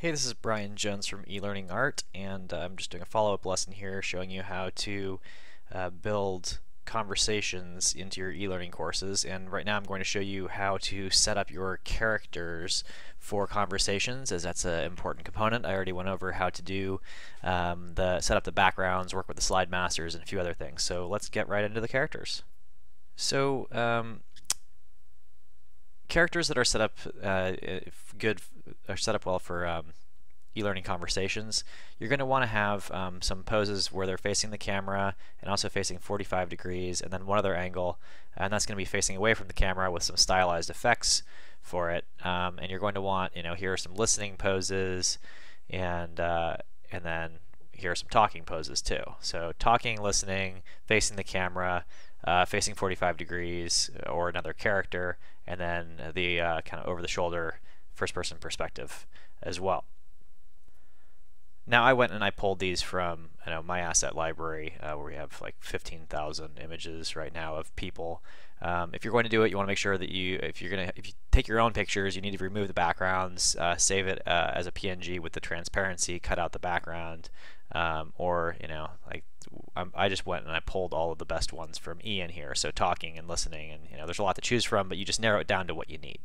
Hey, this is Brian Jones from eLearning Art, and I'm just doing a follow-up lesson here showing you how to build conversations into your e-learning courses. And right now I'm going to show you how to set up your characters for conversations, as that's an important component. I already went over how to do set up the backgrounds, work with the slide masters, and a few other things. So let's get right into the characters. So characters that are set up set up well for e-learning conversations, you're going to want to have some poses where they're facing the camera and also facing 45 degrees, and then one other angle, and that's going to be facing away from the camera with some stylized effects for it. And you're going to want, here are some listening poses, and then here are some talking poses too. So talking, listening, facing the camera, facing 45 degrees or another character, and then the kind of over-the-shoulder first-person perspective as well. Now I went and I pulled these from my asset library where we have like 15,000 images right now of people. If you're going to do it, you want to make sure that if you take your own pictures, you need to remove the backgrounds, save it as a PNG with the transparency, cut out the background, or I just went and I pulled all of the best ones from Ian here. So talking and listening, and there's a lot to choose from, but you just narrow it down to what you need.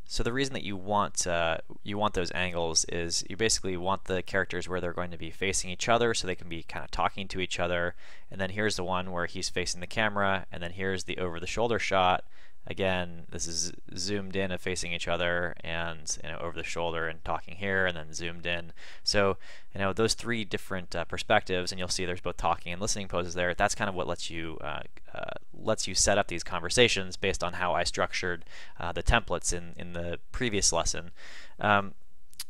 So the reason that you want those angles is you basically want the characters where they're going to be facing each other, so they can be kind of talking to each other. And then here's the one where he's facing the camera, and then here's the over-the-shoulder shot. Again, this is zoomed in of facing each other, and over the shoulder and talking here, and then zoomed in. So those three different perspectives, and you'll see there's both talking and listening poses there. That's kind of what lets you set up these conversations based on how I structured the templates in the previous lesson.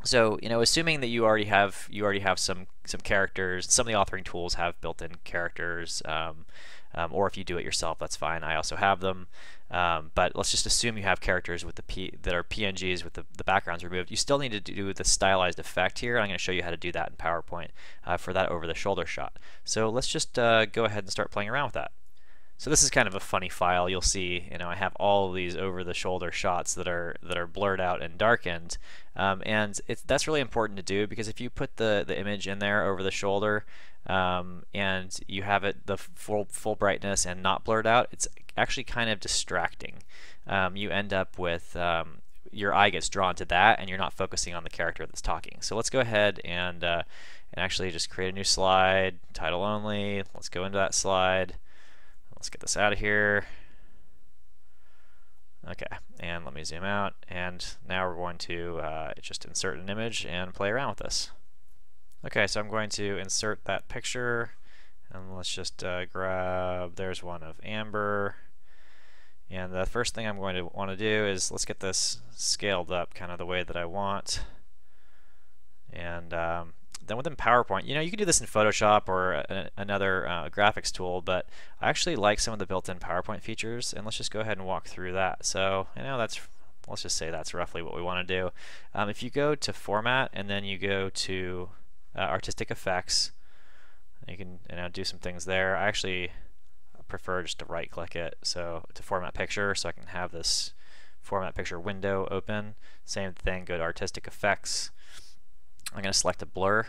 So assuming that you already have some characters, some of the authoring tools have built-in characters, or if you do it yourself, that's fine. I also have them, but let's just assume you have characters with that are PNGs with the backgrounds removed. You still need to do the stylized effect here. I'm going to show you how to do that in PowerPoint for that over-the-shoulder shot. So let's just go ahead and start playing around with that. So this is kind of a funny file. You'll see, I have all of these over-the-shoulder shots that are blurred out and darkened, and that's really important to do, because if you put the image in there over the shoulder and you have it the full brightness and not blurred out, it's actually kind of distracting. You end up with your eye gets drawn to that, and you're not focusing on the character that's talking. So let's go ahead and actually just create a new slide, title only. Let's go into that slide. Let's get this out of here. Okay, and let me zoom out, and now we're going to just insert an image and play around with this. Okay, so I'm going to insert that picture, and let's just grab, there's one of Amber, and the first thing I'm going to want to do is let's get this scaled up kind of the way that I want. And then within PowerPoint, you can do this in Photoshop or another graphics tool, but I actually like some of the built-in PowerPoint features, and let's just go ahead and walk through that. So let's just say that's roughly what we want to do. If you go to Format and then you go to Artistic Effects, you can do some things there. I actually prefer just to right-click it, so to Format Picture, so I can have this Format Picture window open. Same thing, go to Artistic Effects. I'm going to select a blur,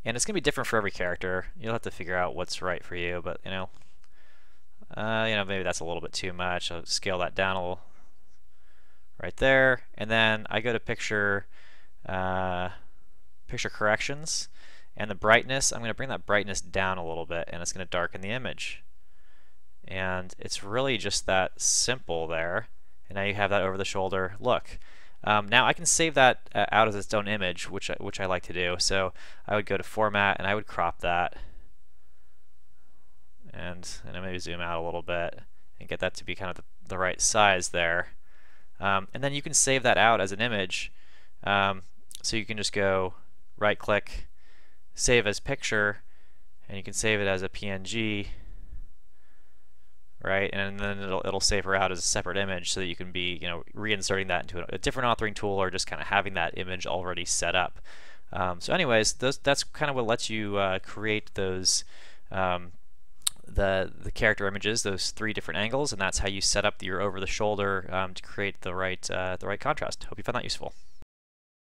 and it's going to be different for every character. You'll have to figure out what's right for you, but maybe that's a little bit too much. I'll scale that down a little right there, and then I go to picture corrections, and the brightness, I'm going to bring that brightness down a little bit, and it's going to darken the image. And it's really just that simple there, and now you have that over the shoulder look. Now I can save that out as its own image, which I like to do. So I would go to Format and I would crop that, and maybe zoom out a little bit and get that to be kind of the right size there. And then you can save that out as an image. So you can just go right-click, save as picture, and you can save it as a PNG. Right, and then it'll save her out as a separate image, so that you can be reinserting that into a different authoring tool, or just kind of having that image already set up. So anyways, that's kind of what lets you create those the character images, those three different angles, and that's how you set up your over the shoulder to create the right contrast. Hope you found that useful.